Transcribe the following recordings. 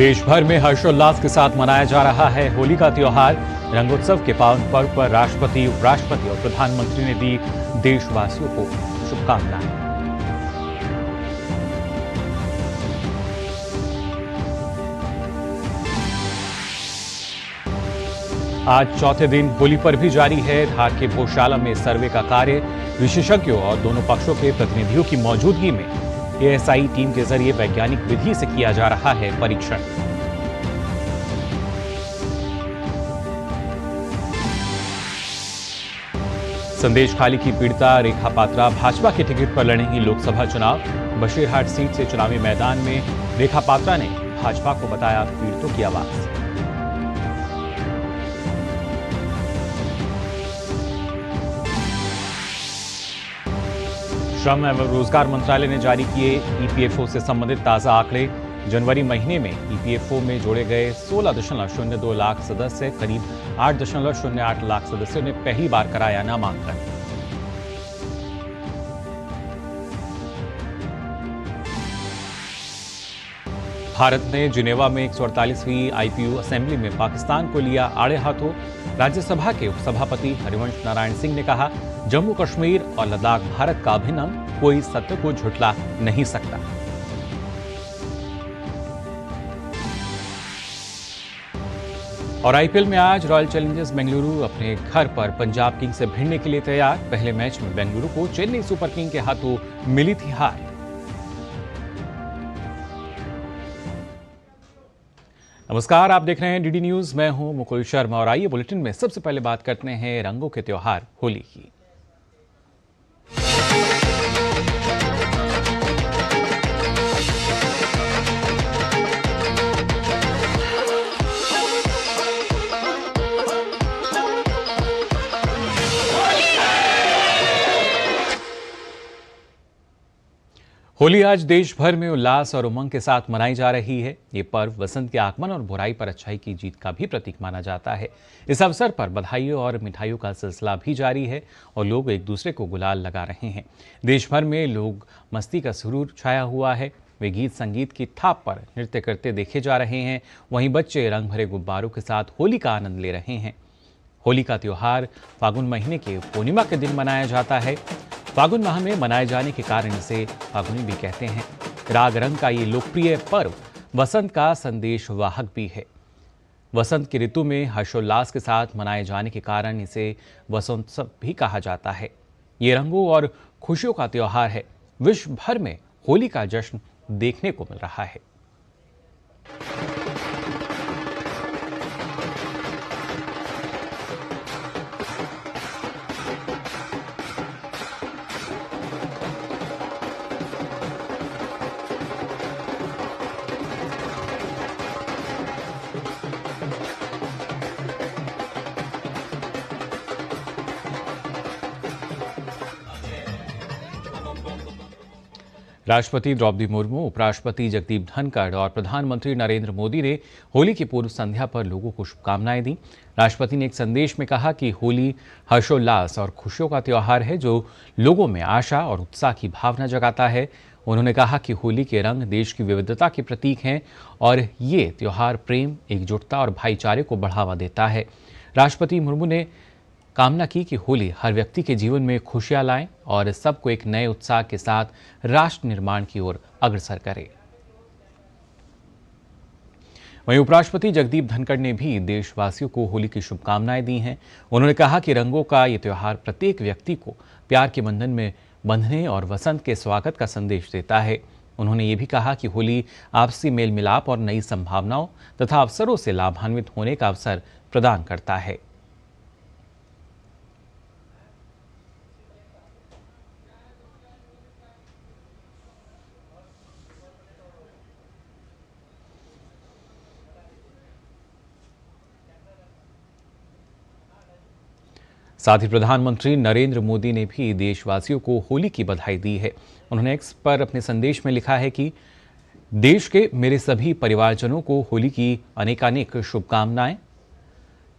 देश भर में हर्षोल्लास के साथ मनाया जा रहा है होली का त्योहार। रंगोत्सव के पावन पर्व पर राष्ट्रपति, उपराष्ट्रपति और प्रधानमंत्री ने दी देशवासियों को शुभकामनाएं। आज चौथे दिन होली पर भी जारी है धार के भोजशाला में सर्वे का कार्य। विशेषज्ञों और दोनों पक्षों के प्रतिनिधियों की मौजूदगी में एएसआई टीम के जरिए वैज्ञानिक विधि से किया जा रहा है परीक्षण। संदेश खाली की पीड़िता रेखा पात्रा भाजपा के टिकट पर लड़ेंगी लोकसभा चुनाव। बशीरहाट सीट से चुनावी मैदान में रेखा पात्रा ने भाजपा को बताया पीड़ितों की आवाज। श्रम एवं रोजगार मंत्रालय ने जारी किए ईपीएफओ से संबंधित ताजा आंकड़े। जनवरी महीने में ईपीएफओ में जोड़े गए 16.02 लाख सदस्य, करीब 8.08 लाख सदस्यों ने पहली बार कराया नामांकन। भारत ने जिनेवा में 148वीं आईपीयू असेंबली में पाकिस्तान को लिया आड़े हाथों। राज्यसभा के उपसभापति हरिवंश नारायण सिंह ने कहा, जम्मू कश्मीर और लद्दाख भारत का अभिन्न अंग, कोई सत्य को झुठला नहीं सकता। और आईपीएल में आज रॉयल चैलेंजर्स बेंगलुरु अपने घर पर पंजाब किंग्स से भिड़ने के लिए तैयार। पहले मैच में बेंगलुरु को चेन्नई सुपर किंग के हाथों मिली थी हार। नमस्कार, आप देख रहे हैं डीडी न्यूज। मैं हूं मुकुल शर्मा और आइए बुलेटिन में सबसे पहले बात करते हैं रंगों के त्योहार होली की। होली आज देश भर में उल्लास और उमंग के साथ मनाई जा रही है। ये पर्व वसंत के आगमन और बुराई पर अच्छाई की जीत का भी प्रतीक माना जाता है। इस अवसर पर बधाइयों और मिठाइयों का सिलसिला भी जारी है और लोग एक दूसरे को गुलाल लगा रहे हैं। देश भर में लोग मस्ती का सुरूर छाया हुआ है। वे गीत संगीत की थाप पर नृत्य करते देखे जा रहे हैं। वहीं बच्चे रंग भरे गुब्बारों के साथ होली का आनंद ले रहे हैं। होली का त्योहार फागुन महीने के पूर्णिमा के दिन मनाया जाता है। फागुन माह में मनाए जाने के कारण इसे फागुनी भी कहते हैं। राग रंग का ये लोकप्रिय पर्व वसंत का संदेश वाहक भी है। वसंत की ऋतु में हर्षोल्लास के साथ मनाए जाने के कारण इसे वसंतोत्सव भी कहा जाता है। ये रंगों और खुशियों का त्योहार है। विश्व भर में होली का जश्न देखने को मिल रहा है। राष्ट्रपति द्रौपदी मुर्मू, उपराष्ट्रपति जगदीप धनखड़ और प्रधानमंत्री नरेंद्र मोदी ने होली की पूर्व संध्या पर लोगों को शुभकामनाएं दी। राष्ट्रपति ने एक संदेश में कहा कि होली हर्षोल्लास और खुशियों का त्योहार है जो लोगों में आशा और उत्साह की भावना जगाता है। उन्होंने कहा कि होली के रंग देश की विविधता के प्रतीक हैं और ये त्योहार प्रेम, एकजुटता और भाईचारे को बढ़ावा देता है। राष्ट्रपति मुर्मू ने कामना की कि होली हर व्यक्ति के जीवन में खुशियां लाए और सबको एक नए उत्साह के साथ राष्ट्र निर्माण की ओर अग्रसर करे। वहीं उपराष्ट्रपति जगदीप धनखड़ ने भी देशवासियों को होली की शुभकामनाएं दी हैं। उन्होंने कहा कि रंगों का ये त्योहार प्रत्येक व्यक्ति को प्यार के बंधन में बंधने और वसंत के स्वागत का संदेश देता है। उन्होंने ये भी कहा कि होली आपसी मेल मिलाप और नई संभावनाओं तथा अवसरों से लाभान्वित होने का अवसर प्रदान करता है। साथ ही प्रधानमंत्री नरेंद्र मोदी ने भी देशवासियों को होली की बधाई दी है। उन्होंने एक्स पर अपने संदेश में लिखा है कि देश के मेरे सभी परिवारजनों को होली की अनेकानेक शुभकामनाएं।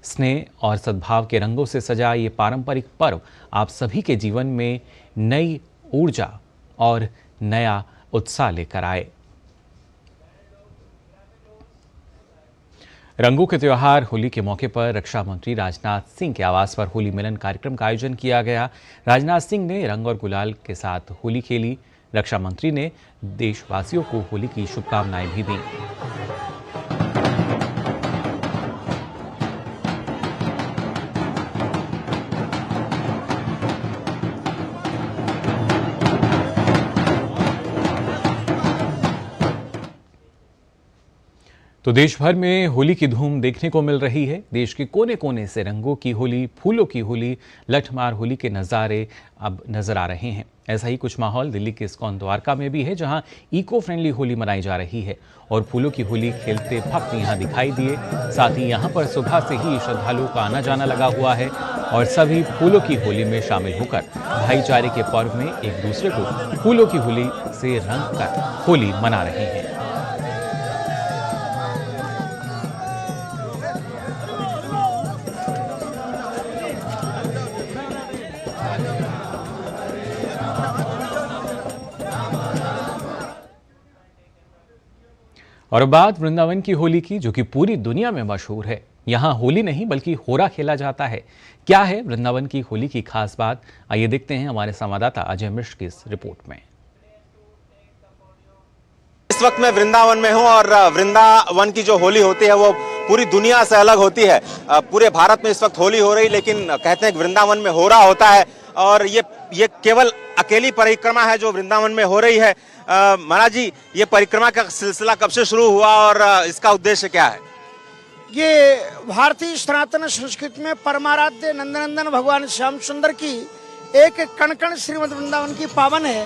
स्नेह और सद्भाव के रंगों से सजा ये पारंपरिक पर्व आप सभी के जीवन में नई ऊर्जा और नया उत्साह लेकर आए। रंगों के त्योहार होली के मौके पर रक्षा मंत्री राजनाथ सिंह के आवास पर होली मिलन कार्यक्रम का आयोजन किया गया। राजनाथ सिंह ने रंग और गुलाल के साथ होली खेली। रक्षा मंत्री ने देशवासियों को होली की शुभकामनाएं भी दी। तो देश भर में होली की धूम देखने को मिल रही है। देश के कोने कोने से रंगों की होली, फूलों की होली, लठमार होली के नज़ारे अब नजर आ रहे हैं। ऐसा ही कुछ माहौल दिल्ली के इस्कॉन द्वारका में भी है, जहां इको फ्रेंडली होली मनाई जा रही है और फूलों की होली खेलते भक्त यहां दिखाई दिए। साथ ही यहां पर सुबह से ही श्रद्धालुओं का आना जाना लगा हुआ है और सभी फूलों की होली में शामिल होकर भाईचारे के पर्व में एक दूसरे को फूलों की होली से रंग कर होली मना रहे हैं। और बात वृंदावन की होली की, जो कि पूरी दुनिया में मशहूर है। यहाँ होली नहीं बल्कि होरा खेला जाता है। क्या है वृंदावन की होली की खास बात, आइए देखते हैं हमारे संवाददाता अजय मिश्र की इस रिपोर्ट में। इस वक्त मैं वृंदावन में हूं और वृंदावन की जो होली होती है वो पूरी दुनिया से अलग होती है। पूरे भारत में इस वक्त होली हो रही, लेकिन कहते हैं कि वृंदावन में होरा होता है और ये केवल अकेली परिक्रमा है जो वृंदावन में हो रही है। महाराज जी, ये परिक्रमा का सिलसिला कब से शुरू हुआ और इसका उद्देश्य क्या है? ये भारतीय सनातन संस्कृति में परमाराध्य नंदनंदन भगवान श्याम सुंदर की एक कण कण श्रीमद वृंदावन की पावन है।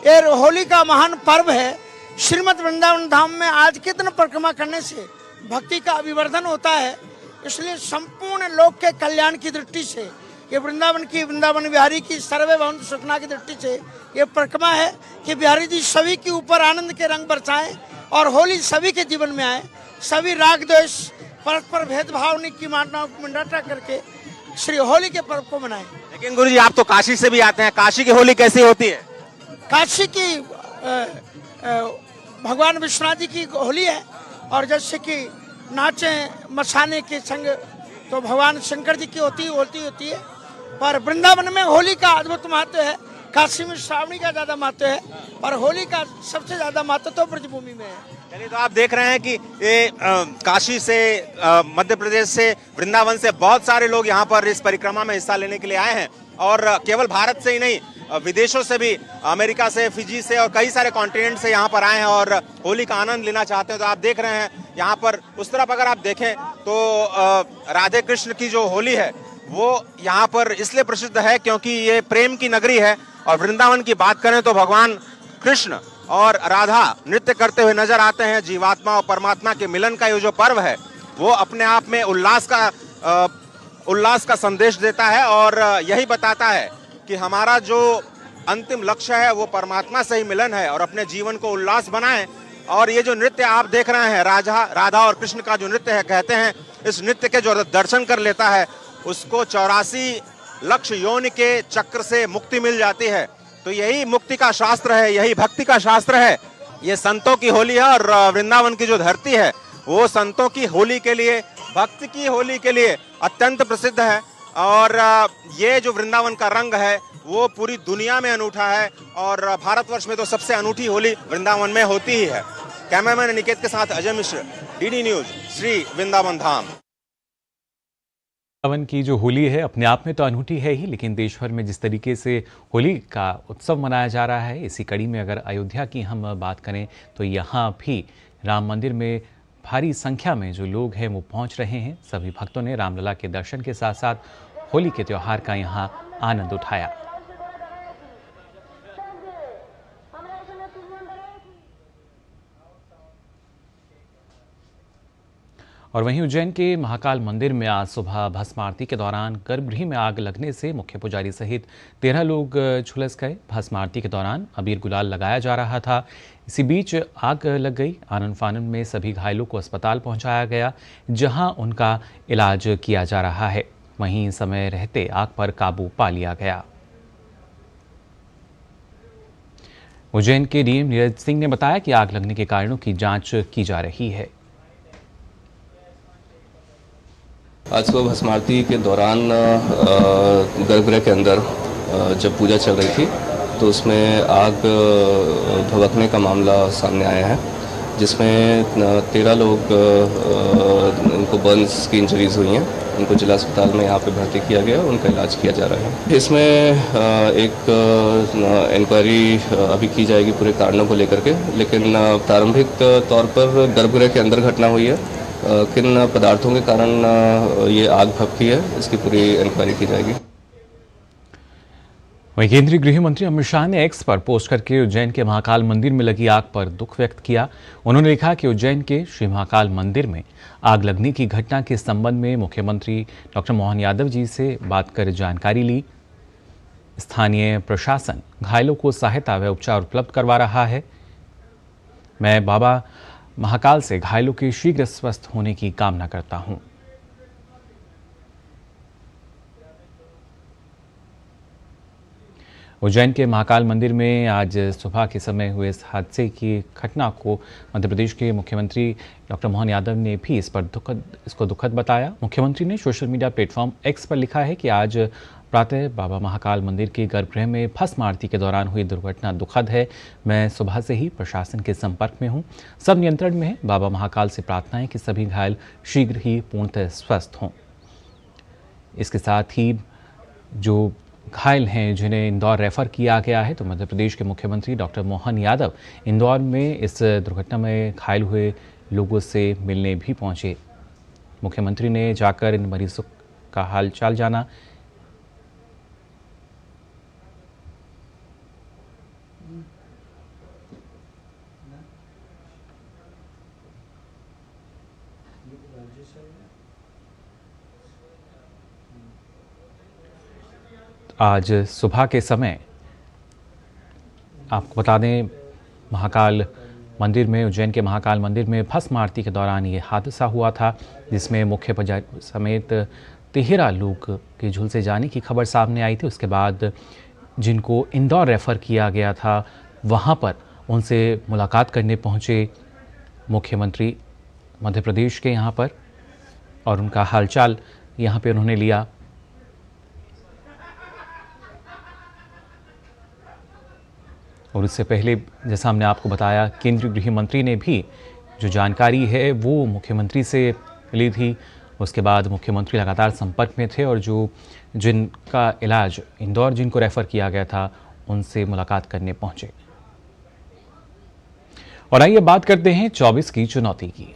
ये होली का महान पर्व है। श्रीमद वृंदावन धाम में आज के दिन परिक्रमा करने से भक्ति का अभिवर्धन होता है, इसलिए संपूर्ण लोक के कल्याण की दृष्टि से ये वृंदावन बिहारी की सर्वे भवन्तु सुखना की दृष्टि से ये परिक्रमा है कि बिहारी जी सभी के ऊपर आनंद के रंग बरसाएं और होली सभी के जीवन में आए। सभी राग द्वेष परस्पर भेदभाव की मानना को मिटाता करके श्री होली के पर्व को मनाएं। लेकिन गुरु जी, आप तो काशी से भी आते हैं, काशी की होली कैसी होती है? काशी की भगवान विश्वनाथ जी की होली है और जैसे कि नाचे मसाने के संग तो भगवान शंकर जी की होती है। पर वृंदावन में होली का अद्भुत महत्व है। काशी में श्रावणी का ज्यादा महत्व है और होली का सबसे ज्यादा महत्व तो ब्रजभूमि में है। चलिए, तो आप देख रहे हैं कि ये काशी से, मध्य प्रदेश से, वृंदावन से बहुत सारे लोग यहाँ पर इस परिक्रमा में हिस्सा लेने के लिए आए हैं और केवल भारत से ही नहीं, विदेशों से भी, अमेरिका से, फिजी से और कई सारे कॉन्टिनेंट से यहाँ पर आए हैं और होली का आनंद लेना चाहते हैं। तो आप देख रहे हैं यहाँ पर उस तरफ अगर आप देखें तो राधे कृष्ण की जो होली है वो यहाँ पर इसलिए प्रसिद्ध है क्योंकि ये प्रेम की नगरी है। और वृंदावन की बात करें तो भगवान कृष्ण और राधा नृत्य करते हुए नजर आते हैं। जीवात्मा और परमात्मा के मिलन का ये जो पर्व है वो अपने आप में उल्लास का संदेश देता है और यही बताता है कि हमारा जो अंतिम लक्ष्य है वो परमात्मा से ही मिलन है और अपने जीवन को उल्लास बनाएं। और ये जो नृत्य आप देख रहे हैं, राधा और कृष्ण का जो नृत्य है, कहते हैं इस नृत्य के जो दर्शन कर लेता है उसको 84 लक्ष योनि के चक्र से मुक्ति मिल जाती है। तो यही मुक्ति का शास्त्र है, यही भक्ति का शास्त्र है। ये संतों की होली है और वृंदावन की जो धरती है वो संतों की होली के लिए, भक्ति की होली के लिए अत्यंत प्रसिद्ध है। और ये जो वृंदावन का रंग है वो पूरी दुनिया में अनूठा है और भारतवर्ष में तो सबसे अनूठी होली वृंदावन में होती ही है। कैमरामैन निकेत के साथ अजय मिश्र, डीडी न्यूज, श्री वृंदावन धाम। वृंदावन की जो होली है अपने आप में तो अनूठी है ही, लेकिन देश भर में जिस तरीके से होली का उत्सव मनाया जा रहा है, इसी कड़ी में अगर अयोध्या की हम बात करें तो यहाँ भी राम मंदिर में भारी संख्या में जो लोग हैं वो पहुँच रहे हैं। सभी भक्तों ने रामलला के दर्शन के साथ साथ होली के त्यौहार का यहाँ आनंद उठाया। और वहीं उज्जैन के महाकाल मंदिर में आज सुबह भस्म आरती के दौरान गर्भगृह में आग लगने से मुख्य पुजारी सहित 13 लोग झुलस गए। भस्म आरती के दौरान अबीर गुलाल लगाया जा रहा था, इसी बीच आग लग गई। आनन फानन में सभी घायलों को अस्पताल पहुंचाया गया, जहां उनका इलाज किया जा रहा है। वहीं समय रहते आग पर काबू पा लिया गया। उज्जैन के डीएम नीरज सिंह ने बताया कि आग लगने के कारणों की जांच की जा रही है। आज सुबह भस्म आरती के दौरान गर्भगृह के अंदर जब पूजा चल रही थी तो उसमें आग भभकने का मामला सामने आया है, जिसमें 13 लोग इनको बर्न्स की इंजरीज हुई हैं। उनको जिला अस्पताल में यहाँ पे भर्ती किया गया, उनका इलाज किया जा रहा है। इसमें एक इंक्वायरी अभी की जाएगी पूरे कारणों को लेकर के, लेकिन प्रारंभिक तौर पर गर्भगृह के अंदर घटना हुई है। किन पदार्थों के कारण ये आग भभकी है, इसकी पूरी इंक्वायरी की जाएगी। वहीं केंद्रीय गृह मंत्री अमित शाह ने एक्स पर पोस्ट करके उज्जैन के महाकाल मंदिर में लगी आग पर दुख व्यक्त किया। उन्होंने लिखा कि उज्जैन के श्री महाकाल मंदिर में आग लगने की घटना के संबंध में मुख्यमंत्री डॉक्टर मोहन यादव जी से बात कर जानकारी ली। स्थानीय प्रशासन घायलों को सहायता व उपचार उपलब्ध करवा रहा है। मैं बाबा महाकाल से घायलों के शीघ्र स्वस्थ होने की कामना करता हूं। उज्जैन के महाकाल मंदिर में आज सुबह के समय हुए इस हादसे की घटना को मध्य प्रदेश के मुख्यमंत्री डॉक्टर मोहन यादव ने भी इसको दुखद बताया। मुख्यमंत्री ने सोशल मीडिया प्लेटफॉर्म एक्स पर लिखा है कि आज प्रातः बाबा महाकाल मंदिर के गर्भगृह में भस्म आरती के दौरान हुई दुर्घटना दुखद है। मैं सुबह से ही प्रशासन के संपर्क में हूं, सब नियंत्रण में है। बाबा महाकाल से प्रार्थना है कि सभी घायल शीघ्र ही पूर्णतः स्वस्थ हों। इसके साथ ही जो घायल हैं जिन्हें इंदौर रेफर किया गया है, तो मध्य प्रदेश के मुख्यमंत्री डॉक्टर मोहन यादव इंदौर में इस दुर्घटना में घायल हुए लोगों से मिलने भी पहुंचे। मुख्यमंत्री ने जाकर इन मरीजों का हालचाल जाना। आज सुबह के समय आपको बता दें, महाकाल मंदिर में, उज्जैन के महाकाल मंदिर में भस्म आरती के दौरान ये हादसा हुआ था, जिसमें मुख्य पुजारी समेत 13 लोग के झुलसे जाने की खबर सामने आई थी। उसके बाद जिनको इंदौर रेफर किया गया था, वहाँ पर उनसे मुलाकात करने पहुँचे मुख्यमंत्री मध्य प्रदेश के यहाँ पर, और उनका हालचाल यहाँ पे उन्होंने लिया। और उससे पहले जैसा हमने आपको बताया, केंद्रीय गृह मंत्री ने भी जो जानकारी है वो मुख्यमंत्री से ली थी। उसके बाद मुख्यमंत्री लगातार संपर्क में थे और जिनका इलाज इंदौर जिनको रेफर किया गया था, उनसे मुलाकात करने पहुंचे। और आइए बात करते हैं 24 की चुनौती की।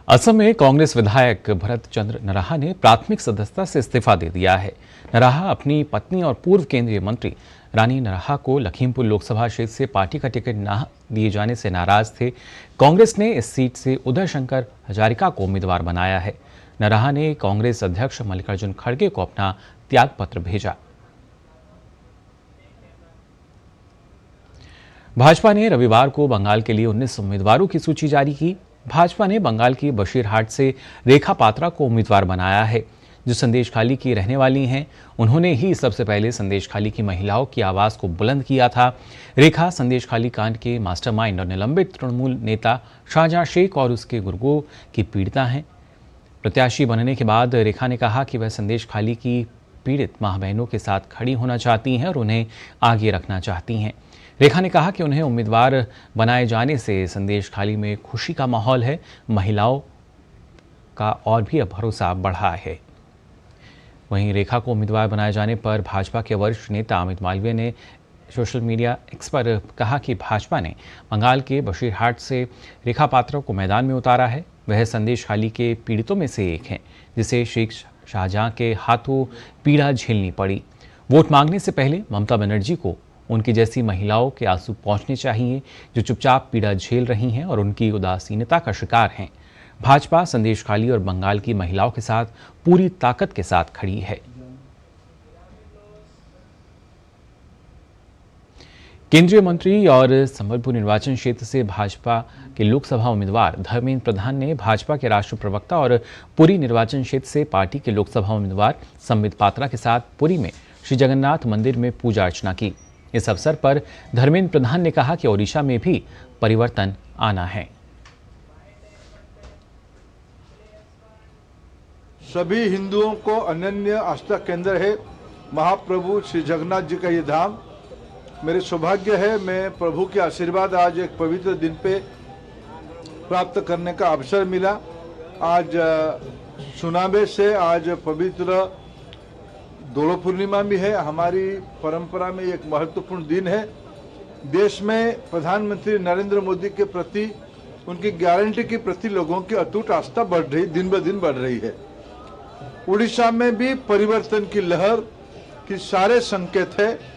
असम में कांग्रेस विधायक भरत चंद्र नराहा ने प्राथमिक सदस्यता से इस्तीफा दे दिया है। नराहा अपनी पत्नी और पूर्व केंद्रीय मंत्री रानी नराहा को लखीमपुर लोकसभा क्षेत्र से पार्टी का टिकट न दिए जाने से नाराज थे। कांग्रेस ने इस सीट से उदय शंकर हजारिका को उम्मीदवार बनाया है। नराहा ने कांग्रेस अध्यक्ष मल्लिकार्जुन खड़गे को अपना त्यागपत्र भेजा। भाजपा ने रविवार को बंगाल के लिए 19 उम्मीदवारों की सूची जारी की। भाजपा ने बंगाल की बशीरहाट से रेखा पात्रा को उम्मीदवार बनाया है, जो संदेशखाली की रहने वाली हैं। उन्होंने ही सबसे पहले संदेशखाली की महिलाओं की आवाज़ को बुलंद किया था। रेखा संदेशखाली कांड के मास्टरमाइंड और निलंबित तृणमूल नेता शाहजहां शेख और उसके गुर्गों की पीड़िता हैं। प्रत्याशी बनने के बाद रेखा ने कहा कि वह संदेशखाली की पीड़ित माँ बहनों के साथ खड़ी होना चाहती हैं और उन्हें आगे रखना चाहती हैं। रेखा ने कहा कि उन्हें उम्मीदवार बनाए जाने से संदेशखाली में खुशी का माहौल है, महिलाओं का और भी भरोसा बढ़ा है। वहीं रेखा को उम्मीदवार बनाए जाने पर भाजपा के वरिष्ठ नेता अमित मालवीय ने सोशल मीडिया एक्स पर कहा कि भाजपा ने बंगाल के बशीरहाट से रेखा पात्रा को मैदान में उतारा है। वह संदेशखाली के पीड़ितों में से एक हैं, जिसे शेख शाहजहां के हाथों पीड़ा झेलनी पड़ी। वोट मांगने से पहले ममता बनर्जी को उनकी जैसी महिलाओं के आंसू पहुंचने चाहिए, जो चुपचाप पीड़ा झेल रही हैं और उनकी उदासीनता का शिकार हैं। भाजपा संदेशखाली और बंगाल की महिलाओं के साथ पूरी ताकत के साथ खड़ी है। केंद्रीय मंत्री और संबलपुर निर्वाचन क्षेत्र से भाजपा के लोकसभा उम्मीदवार धर्मेंद्र प्रधान ने भाजपा के राष्ट्रीय प्रवक्ता और पुरी निर्वाचन क्षेत्र से पार्टी के लोकसभा उम्मीदवार संबित पात्रा के साथ पुरी में श्री जगन्नाथ मंदिर में पूजा अर्चना की। इस अवसर पर धर्मेंद्र प्रधान ने कहा कि ओडिशा में भी परिवर्तन आना है। सभी हिंदुओं को अनन्य आस्था केंद्र है महाप्रभु श्री जगन्नाथ जी का ये धाम। मेरे सौभाग्य है, मैं प्रभु के आशीर्वाद आज एक पवित्र दिन पे प्राप्त करने का अवसर मिला। आज सुनाबे से आज पवित्र दोलो पूर्णिमा भी है। हमारी परंपरा में एक महत्वपूर्ण दिन है। देश में प्रधानमंत्री नरेंद्र मोदी के प्रति, उनकी गारंटी के प्रति लोगों की अटूट आस्था बढ़ रही, दिन ब दिन बढ़ रही है। उड़ीसा में भी परिवर्तन की लहर की सारे संकेत है।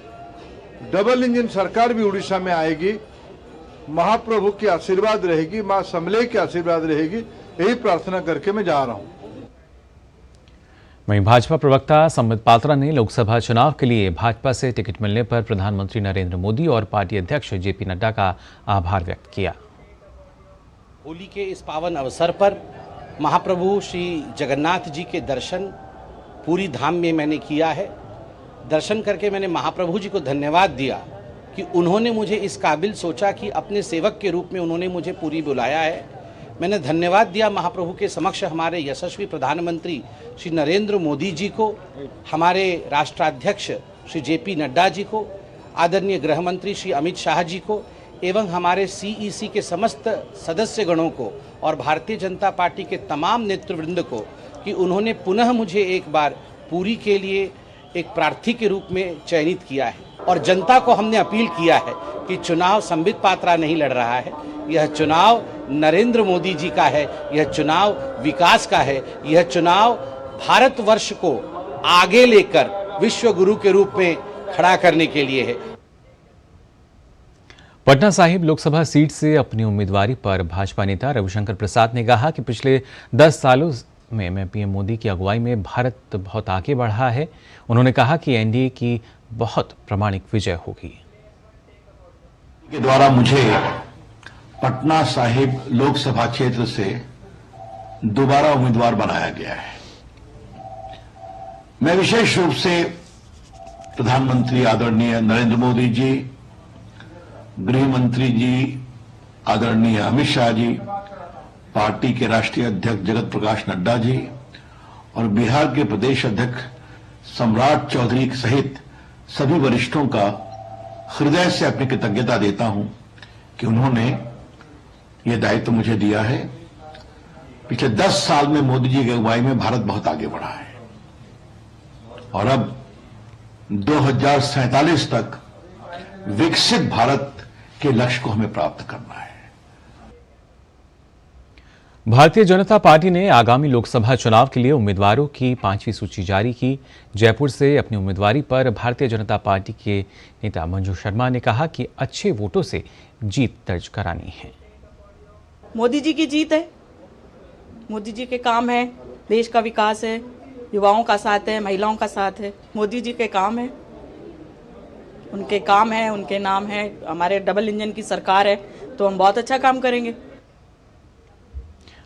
डबल इंजन सरकार भी उड़ीसा में आएगी। महाप्रभु की आशीर्वाद रहेगी, मां समले की आशीर्वाद रहेगी, यही प्रार्थना करके मैं जा रहा हूं। वहीं भाजपा प्रवक्ता संबित पात्रा ने लोकसभा चुनाव के लिए भाजपा से टिकट मिलने पर प्रधानमंत्री नरेंद्र मोदी और पार्टी अध्यक्ष जेपी नड्डा का आभार व्यक्त किया। होली के इस पावन अवसर पर महाप्रभु श्री जगन्नाथ जी के दर्शन पूरी धाम में मैंने किया है। दर्शन करके मैंने महाप्रभु जी को धन्यवाद दिया कि उन्होंने मुझे इस काबिल सोचा कि अपने सेवक के रूप में उन्होंने मुझे पूरी बुलाया है। मैंने धन्यवाद दिया महाप्रभु के समक्ष हमारे यशस्वी प्रधानमंत्री श्री नरेंद्र मोदी जी को, हमारे राष्ट्राध्यक्ष श्री जेपी नड्डा जी को, आदरणीय गृह मंत्री श्री अमित शाह जी को एवं हमारे सीईसी के समस्त सदस्यगणों को और भारतीय जनता पार्टी के तमाम नेतृवृंद को कि उन्होंने पुनः मुझे एक बार पूरी के लिए एक प्रार्थी के रूप में चयनित किया है। और जनता को हमने अपील किया है कि चुनाव संबित पात्रा नहीं लड़ रहा है, यह चुनाव नरेंद्र मोदी जी का है, यह चुनाव विकास का है, यह चुनाव भारतवर्ष को आगे लेकर विश्व गुरु के रूप में खड़ा करने के लिए है। पटना साहिब लोकसभा सीट से अपनी उम्मीदवारी पर भाजपा नेता रविशंकर प्रसाद ने कहा कि पिछले 10 सालों में पीएम मोदी की अगुवाई में भारत बहुत आगे बढ़ा है। उन्होंने कहा कि एनडीए की बहुत प्रामाणिक विजय होगी। के द्वारा मुझे पटना साहिब लोकसभा क्षेत्र से दोबारा उम्मीदवार बनाया गया है। मैं विशेष रूप से प्रधानमंत्री आदरणीय नरेंद्र मोदी जी, गृह मंत्री जी आदरणीय अमित शाह जी, पार्टी के राष्ट्रीय अध्यक्ष जगत प्रकाश नड्डा जी और बिहार के प्रदेश अध्यक्ष सम्राट चौधरी सहित सभी वरिष्ठों का हृदय से अपनी कृतज्ञता देता हूं कि उन्होंने ये दायित्व मुझे दिया है। पिछले 10 साल में मोदी जी की अगुवाई में भारत बहुत आगे बढ़ा है और अब 2047 तक विकसित भारत के लक्ष्य को हमें प्राप्त करना है। भारतीय जनता पार्टी ने आगामी लोकसभा चुनाव के लिए उम्मीदवारों की 5वीं सूची जारी की। जयपुर से अपनी उम्मीदवारी पर भारतीय जनता पार्टी के नेता मंजू शर्मा ने कहा कि अच्छे वोटों से जीत दर्ज करानी है। मोदी जी की जीत है, मोदी जी के काम है, देश का विकास है, युवाओं का साथ है, महिलाओं का साथ है। मोदी जी के काम है, उनके काम है, उनके नाम है। हमारे डबल इंजन की सरकार है तो हम बहुत अच्छा काम करेंगे।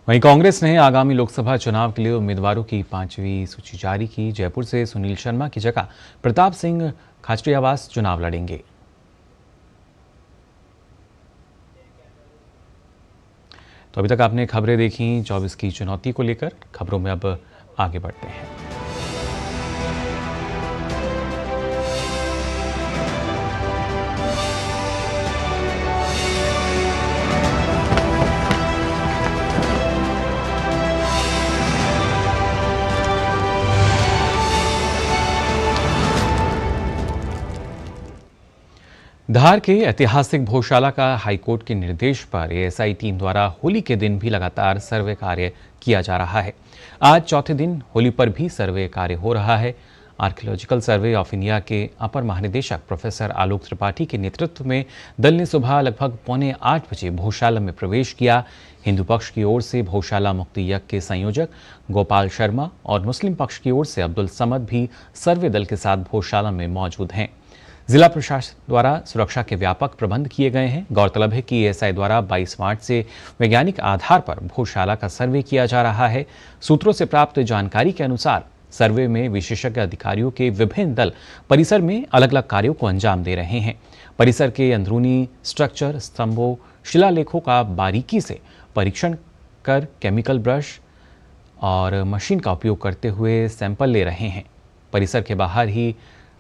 वहीं कांग्रेस ने आगामी लोकसभा चुनाव के लिए उम्मीदवारों की 5वीं सूची जारी की। जयपुर से सुनील शर्मा की जगह प्रताप सिंह खाचरियावास चुनाव लड़ेंगे। तो अभी तक आपने खबरें देखी 24 की चुनौती को लेकर। खबरों में अब आगे बढ़ते हैं। धार के ऐतिहासिक भोजशाला का हाईकोर्ट के निर्देश पर एएसआई टीम द्वारा होली के दिन भी लगातार सर्वे कार्य किया जा रहा है। आज चौथे दिन होली पर भी सर्वे कार्य हो रहा है। आर्कियोलॉजिकल सर्वे ऑफ इंडिया के अपर महानिदेशक प्रोफेसर आलोक त्रिपाठी के नेतृत्व में दल ने सुबह लगभग 7:45 बजे भोजशाला में प्रवेश किया। हिंदू पक्ष की ओर से भोजशाला मुक्ति यज्ञ के संयोजक गोपाल शर्मा और मुस्लिम पक्ष की ओर से अब्दुल समद भी सर्वे दल के साथ भोजशाला में मौजूद हैं। जिला प्रशासन द्वारा सुरक्षा के व्यापक प्रबंध किए गए हैं। गौरतलब है कि एएसआई द्वारा 22 मार्च से वैज्ञानिक आधार पर भोजशाला का सर्वे किया जा रहा है। सूत्रों से प्राप्त जानकारी के अनुसार सर्वे में विशेषज्ञ अधिकारियों के विभिन्न दल परिसर में अलग अलग कार्यों को अंजाम दे रहे हैं। परिसर के अंदरूनी स्ट्रक्चर, स्तंभों, शिलालेखों का बारीकी से परीक्षण कर केमिकल ब्रश और मशीन का उपयोग करते हुए सैंपल ले रहे हैं। परिसर के बाहर ही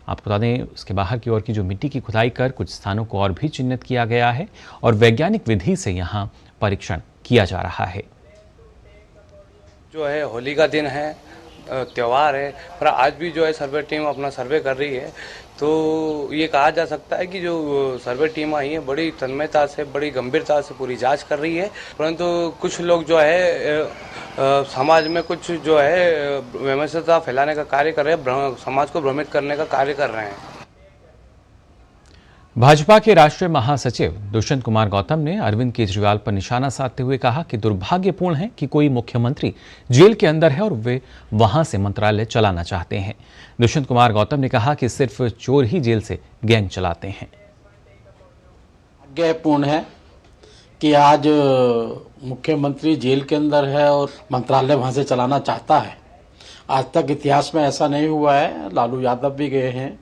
आपको बता दें, उसके बाहर की ओर की जो मिट्टी की खुदाई कर कुछ स्थानों को और भी चिन्हित किया गया है और वैज्ञानिक विधि से यहाँ परीक्षण किया जा रहा है। जो है होली का दिन है, त्यौहार है, पर आज भी जो है सर्वे टीम अपना सर्वे कर रही है। तो ये कहा जा सकता है कि जो सर्वे टीम आई है बड़ी तन्मयता से, बड़ी गंभीरता से पूरी जांच कर रही है। परंतु कुछ लोग जो है समाज में कुछ जो है वैमनस्यता फैलाने का कार्य कर रहे हैं, समाज को भ्रमित करने का कार्य कर रहे हैं। भाजपा के राष्ट्रीय महासचिव दुष्यंत कुमार गौतम ने अरविंद केजरीवाल पर निशाना साधते हुए कहा कि दुर्भाग्यपूर्ण है कि कोई मुख्यमंत्री जेल के अंदर है और वे वहां से मंत्रालय चलाना चाहते हैं। दुष्यंत कुमार गौतम ने कहा कि सिर्फ चोर ही जेल से गैंग चलाते हैं। दुर्भाग्यपूर्ण है कि आज मुख्यमंत्री जेल के अंदर है और मंत्रालय वहां से चलाना चाहता है। आज तक इतिहास में ऐसा नहीं हुआ है। लालू यादव भी गए हैं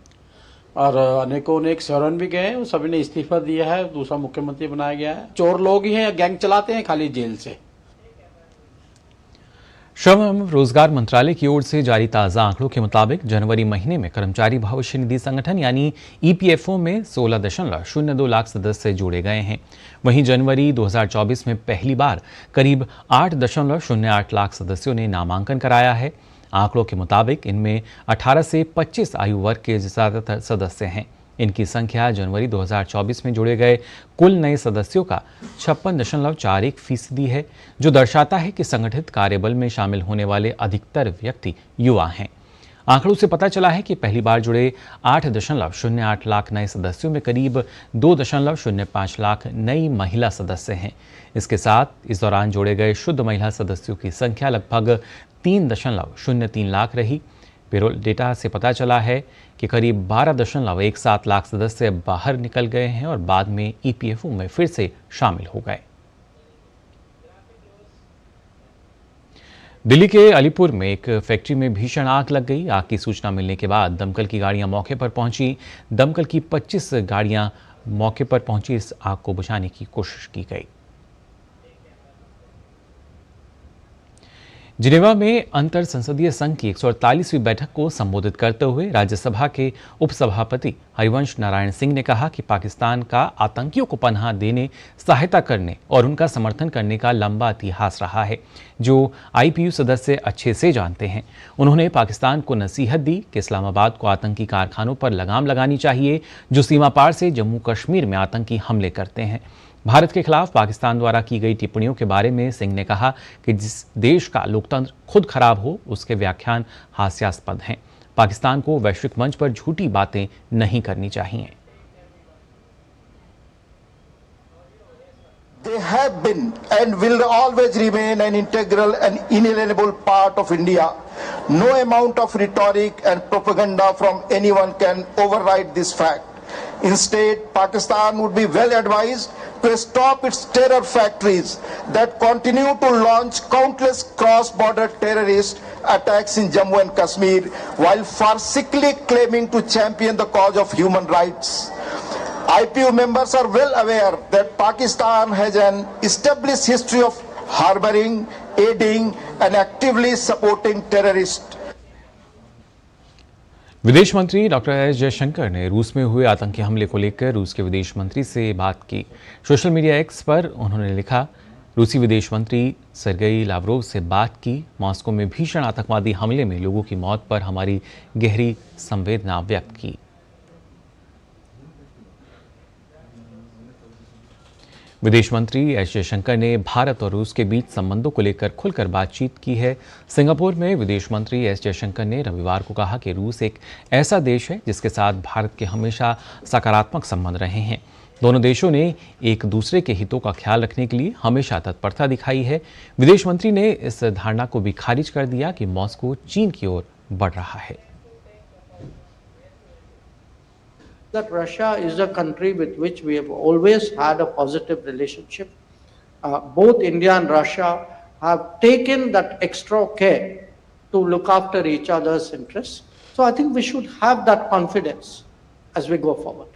और अनेकों सोरेन भी गए हैं, सभी ने इस्तीफा दिया है, दूसरा मुख्यमंत्री बनाया गया है। चोर लोग ही हैं, गैंग चलाते हैं खाली जेल से। श्रम एवं रोजगार मंत्रालय की ओर से जारी ताजा आंकड़ों के मुताबिक जनवरी महीने में कर्मचारी भविष्य निधि संगठन यानी ईपीएफओ में 16.02 लाख सदस्य जोड़े गए हैं। वहीं जनवरी 2024 में पहली बार करीब 8.08 लाख सदस्यों ने नामांकन कराया है। आंकड़ों के मुताबिक इनमें 18 से 25 आयु वर्ग के ज्यादातर सदस्य हैं। इनकी संख्या जनवरी 2024 में जोड़े गए कुल नए सदस्यों का 56.41% है, जो दर्शाता है कि संगठित कार्यबल में शामिल होने वाले अधिकतर व्यक्ति युवा हैं। आंकड़ों से पता चला है कि पहली बार जुड़े 8.08 लाख नए सदस्यों में करीब 2.05 लाख नई महिला सदस्य हैं। इसके साथ इस दौरान जोड़े गए शुद्ध महिला सदस्यों की संख्या लगभग 3.03 लाख रही। पेरोल डेटा से पता चला है कि करीब 12.17 लाख सदस्य बाहर निकल गए हैं और बाद में ईपीएफओ में फिर से शामिल हो गए। दिल्ली के अलीपुर में एक फैक्ट्री में भीषण आग लग गई। आग की सूचना मिलने के बाद दमकल की गाड़ियां मौके पर पहुंची। दमकल की 25 गाड़ियां मौके पर पहुंची। इस आग को बुझाने की कोशिश की गई। जिनेवा में अंतर संसदीय संघ की 148वीं बैठक को संबोधित करते हुए राज्यसभा के उपसभापति हरिवंश नारायण सिंह ने कहा कि पाकिस्तान का आतंकियों को पनाह देने, सहायता करने और उनका समर्थन करने का लंबा इतिहास रहा है, जो आईपीयू सदस्य अच्छे से जानते हैं। उन्होंने पाकिस्तान को नसीहत दी कि इस्लामाबाद को आतंकी कारखानों पर लगाम लगानी चाहिए, जो सीमा पार से जम्मू कश्मीर में आतंकी हमले करते हैं। भारत के खिलाफ पाकिस्तान द्वारा की गई टिप्पणियों के बारे में सिंह ने कहा कि जिस देश का लोकतंत्र खुद खराब हो, उसके व्याख्यान हास्यास्पद हैं। पाकिस्तान को वैश्विक मंच पर झूठी बातें नहीं करनी चाहिए। They have been and will always remain an integral and inalienable part of India. No amount of rhetoric and propaganda from anyone can override this fact. Instead, Pakistan would be well advised to stop its terror factories that continue to launch countless cross-border terrorist attacks in Jammu and Kashmir while farcically claiming to champion the cause of human rights. IPU members are well aware that Pakistan has an established history of harboring, aiding and actively supporting terrorists. विदेश मंत्री doctor S Jaishankar ने रूस में हुए आतंकी हमले को लेकर रूस के विदेश मंत्री से बात की। सोशल मीडिया एक्स पर उन्होंने लिखा, रूसी विदेश मंत्री सरगेई लावरोव से बात की। मॉस्को में भीषण आतंकवादी हमले में लोगों की मौत पर हमारी गहरी संवेदना व्यक्त की। विदेश मंत्री एस जयशंकर ने भारत और रूस के बीच संबंधों को लेकर खुलकर बातचीत की है। सिंगापुर में विदेश मंत्री एस जयशंकर ने रविवार को कहा कि रूस एक ऐसा देश है जिसके साथ भारत के हमेशा सकारात्मक संबंध रहे हैं। दोनों देशों ने एक दूसरे के हितों का ख्याल रखने के लिए हमेशा तत्परता दिखाई है। विदेश मंत्री ने इस धारणा को भी खारिज कर दिया कि मॉस्को चीन की ओर बढ़ रहा है। that Russia is a country with which we have always had a positive relationship. Both India and Russia have taken that extra care to look after each other's interests. So I think we should have that confidence as we go forward.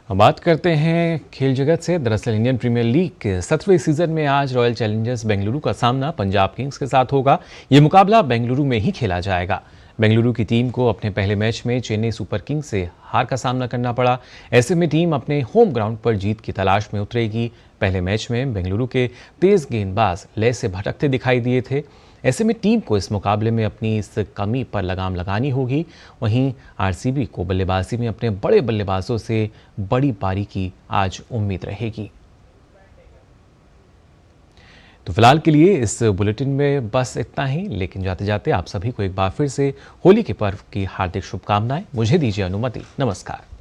अब बात करते हैं खेल जगत से। दरअसल Indian premiere league के 17वें season में आज रॉयल चैलेंजर्स बेंगलुरु का सामना पंजाब किंग्स के साथ होगा। ये मुकाबला बेंगलुरु में ही खेला जाएगा। बेंगलुरु की टीम को अपने पहले मैच में चेन्नई सुपर किंग्स से हार का सामना करना पड़ा। ऐसे में टीम अपने होम ग्राउंड पर जीत की तलाश में उतरेगी। पहले मैच में बेंगलुरु के तेज गेंदबाज लय से भटकते दिखाई दिए थे। ऐसे में टीम को इस मुकाबले में अपनी इस कमी पर लगाम लगानी होगी। वहीं आरसीबी को बल्लेबाजी में अपने बड़े बल्लेबाजों से बड़ी पारी की आज उम्मीद रहेगी। तो फिलहाल के लिए इस बुलेटिन में बस इतना ही, लेकिन जाते जाते आप सभी को एक बार फिर से होली के पर्व की हार्दिक शुभकामनाएं। मुझे दीजिए अनुमति। नमस्कार।